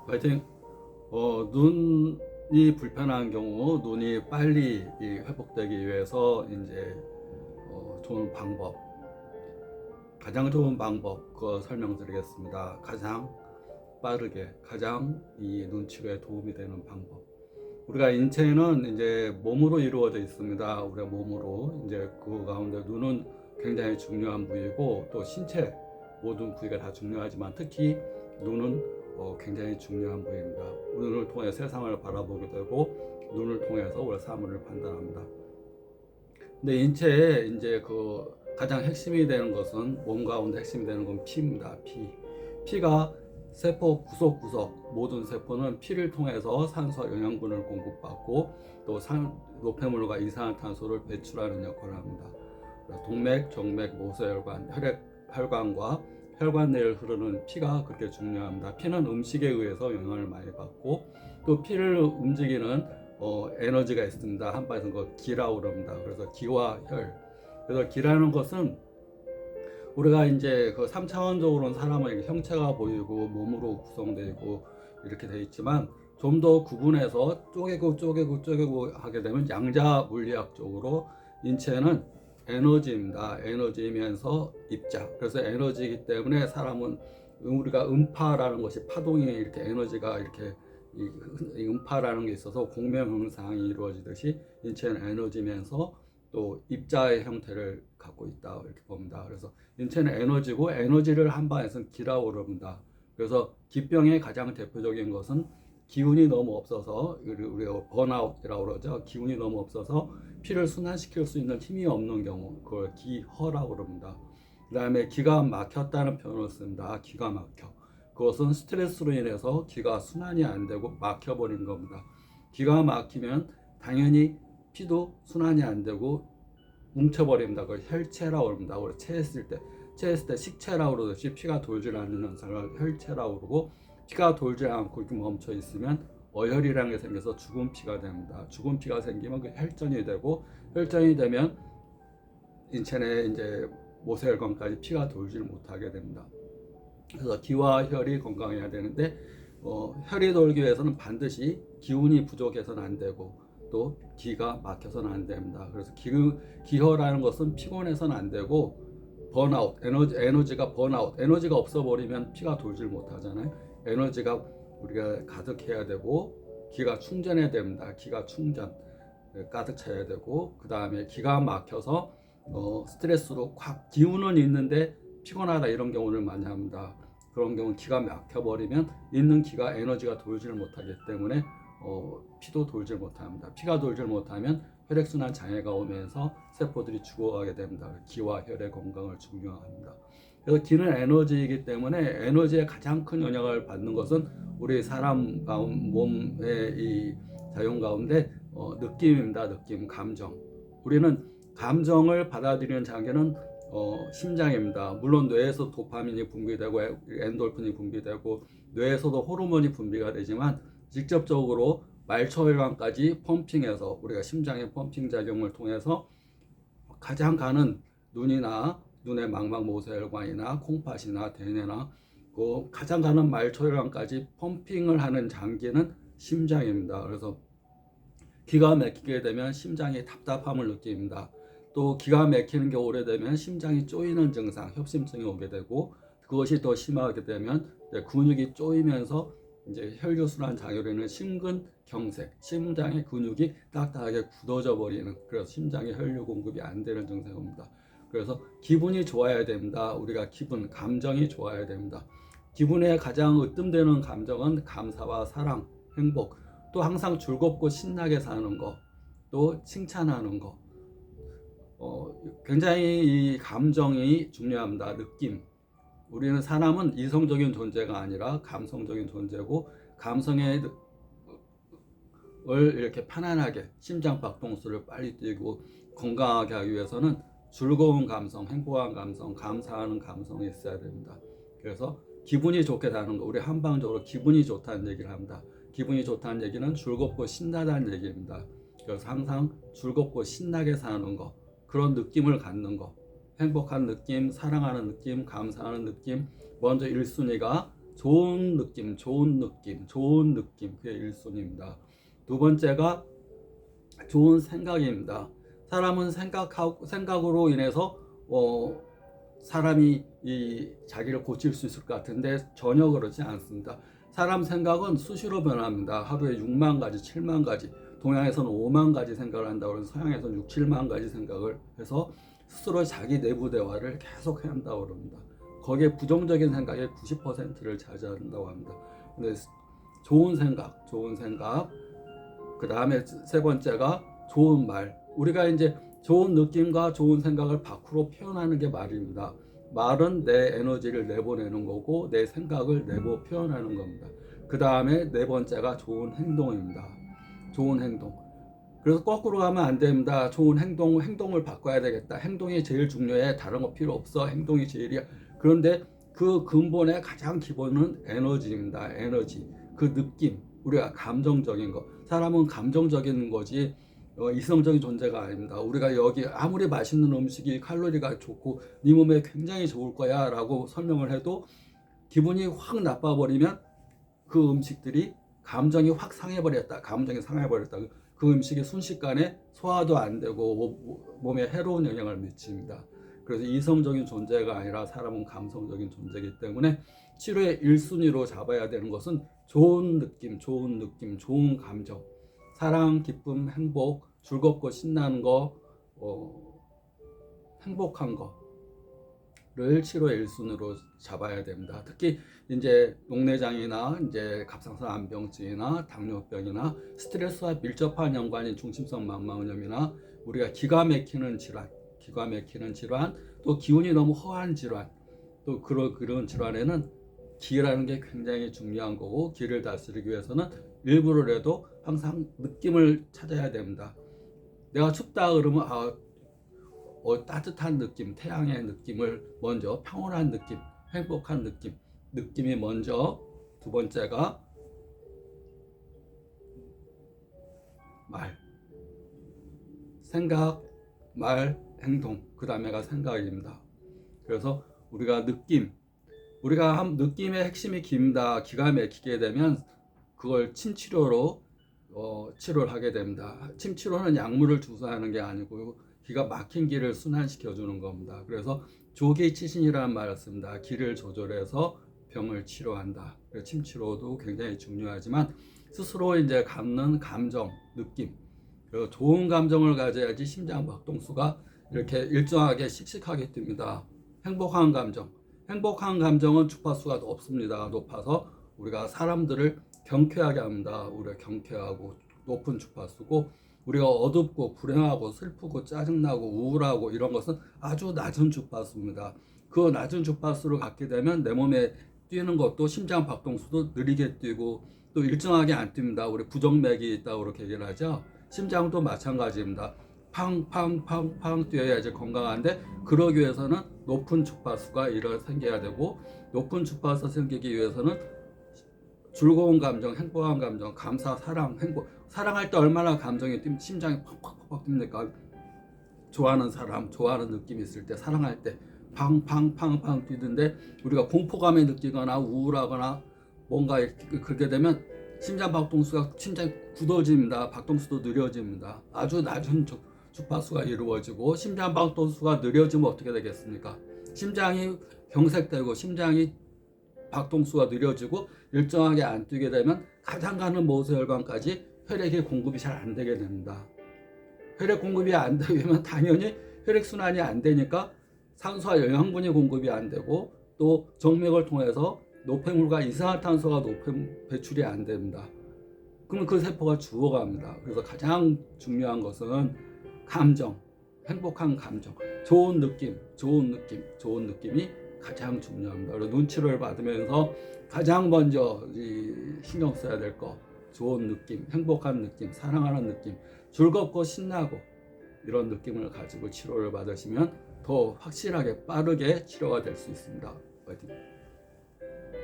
화이팅! 눈이 불편한 경우, 눈이 빨리 회복되기 위해서 이제 좋은 방법, 가장 좋은 방법 그거 설명드리겠습니다. 가장 빠르게, 가장 이 눈치료에 도움이 되는 방법. 우리가 인체는 이제 몸으로 이루어져 있습니다. 우리가 몸으로 이제 그 가운데 눈은 굉장히 중요한 부위고 또 신체 모든 부위가 다 중요하지만 특히 눈은 굉장히 중요한 부위입니다. 눈을 통해 세상을 바라보게 되고 눈을 통해서 우리 사물을 판단합니다. 근데 인체에 이제 그 가장 핵심이 되는 것은 몸 가운데 핵심이 되는 건 피입니다. 피가 세포 구석구석 모든 세포는 피를 통해서 산소 영양분을 공급받고 또 노폐물과 이산화탄소를 배출하는 역할을 합니다. 동맥, 정맥, 모세혈관, 혈관과 혈관 내를 흐르는 피가 그렇게 중요합니다. 피는 음식에 의해서 영향을 많이 받고 또 피를 움직이는 에너지가 있습니다. 한바에서 그 기라고 그럽니다. 그래서 기와 혈. 그래서 기라는 것은 우리가 이제 그 3차원적으로는 사람의 형체가 보이고 몸으로 구성되고 이렇게 되어 있지만 좀 더 구분해서 쪼개고 하게 되면 양자 물리학적으로 인체는 에너지입니다. 에너지이면서 입자. 그래서 에너지이기 때문에 사람은 우리가 음파라는 것이 파동이 이렇게 에너지가 이렇게 이 음파라는 게 있어서 공명현상이 이루어지듯이 인체는 에너지면서 또 입자의 형태를 갖고 있다 이렇게 봅니다. 그래서 인체는 에너지고 에너지를 한방에서는 기라고 그럽니다. 그래서 기병의 가장 대표적인 것은 기운이 너무 없어서 우리가 번아웃이라고 그러죠. 기운이 너무 없어서 피를 순환시킬 수 있는 힘이 없는 경우 그걸 기허라고 그럽니다. 그 다음에 기가 막혔다는 표현을 씁니다. 기가 막혀. 그것은 스트레스로 인해서 기가 순환이 안 되고 막혀버린 겁니다. 기가 막히면 당연히 피도 순환이 안 되고 뭉쳐버립니다. 그걸 혈체라고 합니다. 우리 체했을 때 식체라고 그러듯이 피가 돌질 않는 현상을 혈체라고 그러고 피가 돌지 않고 이렇게 멈춰 있으면 어혈이라는 게 생겨서 죽은 피가 됩니다. 죽은 피가 생기면 그 혈전이 되고 혈전이 되면 인체 내 이제 모세혈관까지 피가 돌질 못하게 됩니다. 그래서 기와 혈이 건강해야 되는데 혈이 돌기 위해서는 반드시 기운이 부족해서는 안 되고 또 기가 막혀서는 안 됩니다. 그래서 기혈라는 것은 피곤해서는 안 되고 번아웃, 에너지가 번아웃, 에너지가 없어버리면 피가 돌질 못하잖아요. 에너지가 우리가 가득해야 되고 기가 충전해야 됩니다. 기가 충전 가득 차야 되고 그 다음에 기가 막혀서 스트레스로 확 기운은 있는데 피곤하다 이런 경우를 많이 합니다. 그런 경우 기가 막혀버리면 있는 기가 에너지가 돌지를 못하기 때문에 피도 돌질 못합니다. 피가 돌질 못하면 혈액순환 장애가 오면서 세포들이 죽어가게 됩니다. 기와 혈의 건강을 중요합니다. 그래서 기는 에너지이기 때문에 에너지에 가장 큰 영향을 받는 것은 우리 사람 몸의 이 작용 가운데 느낌입니다. 느낌, 감정. 우리는 감정을 받아들이는 장기는 심장입니다. 물론 뇌에서 도파민이 분비되고 엔돌핀이 분비되고 뇌에서도 호르몬이 분비가 되지만 직접적으로 말초혈관까지 펌핑해서 우리가 심장의 펌핑 작용을 통해서 가장 가는 눈이나 눈의 망막 모세혈관이나 콩팥이나 대뇌나 그 가장 가는 말초혈관까지 펌핑을 하는 장기는 심장입니다. 그래서 기가 막히게 되면 심장이 답답함을 느낍니다. 또 기가 막히는 게 오래되면 심장이 쪼이는 증상, 협심증이 오게 되고 그것이 더 심하게 되면 근육이 쪼이면서 이제 혈류순환 장애로 인한 심근경색, 심장의 근육이 딱딱하게 굳어져 버리는 그래서 심장에 혈류 공급이 안 되는 증상이 옵니다. 그래서 기분이 좋아야 됩니다. 우리가 감정이 좋아야 됩니다. 기분에 가장 으뜸되는 감정은 감사와 사랑, 행복, 또 항상 즐겁고 신나게 사는 거, 또 칭찬하는 거. 굉장히 이 감정이 중요합니다. 느낌. 우리는 사람은 이성적인 존재가 아니라 감성적인 존재고 감성을 이렇게 편안하게 심장 박동수를 빨리 뛰고 건강하게 하기 위해서는 즐거운 감성, 행복한 감성, 감사하는 감성이 있어야 됩니다. 그래서 기분이 좋게 사는 거, 우리 한방적으로 기분이 좋다는 얘기를 합니다. 기분이 좋다는 얘기는 즐겁고 신나다는 얘기입니다. 그래서 항상 즐겁고 신나게 사는 거, 그런 느낌을 갖는 거, 행복한 느낌, 사랑하는 느낌, 감사하는 느낌. 먼저 1순위가 좋은 느낌, 좋은 느낌, 좋은 느낌. 그게 1순위입니다. 두 번째가 좋은 생각입니다. 사람은 생각으로 인해서 사람이 자기를 고칠 수 있을 것 같은데 전혀 그렇지 않습니다. 사람 생각은 수시로 변합니다. 하루에 6만 가지, 7만 가지, 동양에서는 5만 가지 생각을 한다고 그러면 서양에서는 6, 7만 가지 생각을 해서 스스로 자기 내부 대화를 계속 해야 한다고 그럽니다. 거기에 부정적인 생각의 90%를 차지한다고 합니다. 근데 좋은 생각, 그 다음에 세 번째가 좋은 말. 우리가 이제 좋은 느낌과 좋은 생각을 밖으로 표현하는 게 말입니다. 말은 내 에너지를 내보내는 거고 내 생각을 내보 표현하는 겁니다. 그 다음에 네 번째가 좋은 행동입니다. 좋은 행동. 그래서 거꾸로 가면 안 됩니다. 좋은 행동을 바꿔야 되겠다. 행동이 제일 중요해. 다른 거 필요 없어. 행동이 제일이야. 그런데 그 근본의 가장 기본은 에너지입니다. 에너지. 그 느낌. 우리가 감정적인 거. 사람은 감정적인 거지 이성적인 존재가 아닙니다. 우리가 여기 아무리 맛있는 음식이 칼로리가 좋고 네 몸에 굉장히 좋을 거야 라고 설명을 해도 기분이 확 나빠버리면 그 음식들이 감정이 확 상해버렸다. 감정이 상해버렸다. 그 음식이 순식간에 소화도 안 되고 몸에 해로운 영향을 미칩니다. 그래서 이성적인 존재가 아니라 사람은 감성적인 존재이기 때문에 치료의 1순위로 잡아야 되는 것은 좋은 느낌, 좋은 감정, 사랑, 기쁨, 행복, 즐겁고 신나는 거, 행복한 거를 치료의 1순위로 잡아야 됩니다. 특히 이제 녹내장이나 이제 갑상선 암병증이나 당뇨병이나 스트레스와 밀접한 연관인 중심성 망막염이나 우리가 기가 막히는 질환, 또 기운이 너무 허한 질환, 또 그런 질환에는 기라는 게 굉장히 중요한 거고 기를 다스리기 위해서는 일부러라도 항상 느낌을 찾아야 됩니다. 내가 춥다 그러면 따뜻한 느낌, 태양의 느낌을 먼저 평온한 느낌, 행복한 느낌이 먼저. 두 번째가 말, 생각, 말, 행동. 그 다음에가 생각입니다. 그래서 우리가 느낌의 핵심이 깁니다. 기가 막히게 되면 그걸 침치료로 치료를 하게 됩니다. 침치료는 약물을 주사하는 게 아니고 기가 막힌 기를 순환시켜 주는 겁니다. 그래서 조기치신이라는 말을 씁니다. 기를 조절해서 병을 치료한다. 침치료도 굉장히 중요하지만 스스로 이제 갖는 감정, 느낌, 그리고 좋은 감정을 가져야지 심장 박동수가 이렇게 일정하게 씩씩하게 뜹니다. 행복한 감정은 주파수가 높습니다. 높아서 우리가 사람들을 경쾌하게 합니다. 우리가 경쾌하고 높은 주파수고, 우리가 어둡고 불행하고 슬프고 짜증나고 우울하고 이런 것은 아주 낮은 주파수입니다. 그 낮은 주파수를 갖게 되면 내 몸에 뛰는 것도 심장 박동수도 느리게 뛰고 또 일정하게 안 뜁니다. 우리 부정맥이 있다고 그렇게 얘기를 하죠. 심장도 마찬가지입니다. 팡팡팡팡 뛰어야지 건강한데, 그러기 위해서는 높은 주파수가 생겨야 되고, 높은 주파수 생기기 위해서는 즐거운 감정, 행복한 감정, 감사, 사랑, 행복. 사랑할 때 얼마나 감정이 심장이 팍팍팍 뜁니까? 좋아하는 사람, 좋아하는 느낌이 있을 때, 사랑할 때 팡팡팡팡 뛰는데, 우리가 공포감에 느끼거나 우울하거나 뭔가 그렇게 되면 심장이 굳어집니다. 박동수도 느려집니다. 아주 낮은 주파수가 이루어지고, 심장 박동수가 느려지면 어떻게 되겠습니까? 심장이 경색되고 심장이 박동수가 느려지고 일정하게 안 뛰게 되면 가장 가는 모세혈관까지 혈액이 공급이 잘 안 되게 됩니다. 혈액 공급이 안 되면 당연히 혈액순환이 안 되니까 산소와 영양분이 공급이 안 되고, 또 정맥을 통해서 노폐물과 이산화탄소가 배출이 안 됩니다. 그러면 그 세포가 죽어갑니다. 그래서 가장 중요한 것은 감정, 행복한 감정, 좋은 느낌이 가장 중요합니다. 그리고 눈치를 받으면서 가장 먼저 신경 써야 될 거, 좋은 느낌, 행복한 느낌, 사랑하는 느낌, 즐겁고 신나고 이런 느낌을 가지고 치료를 받으시면 더 확실하게 빠르게 치료가 될 수 있습니다. 파이팅!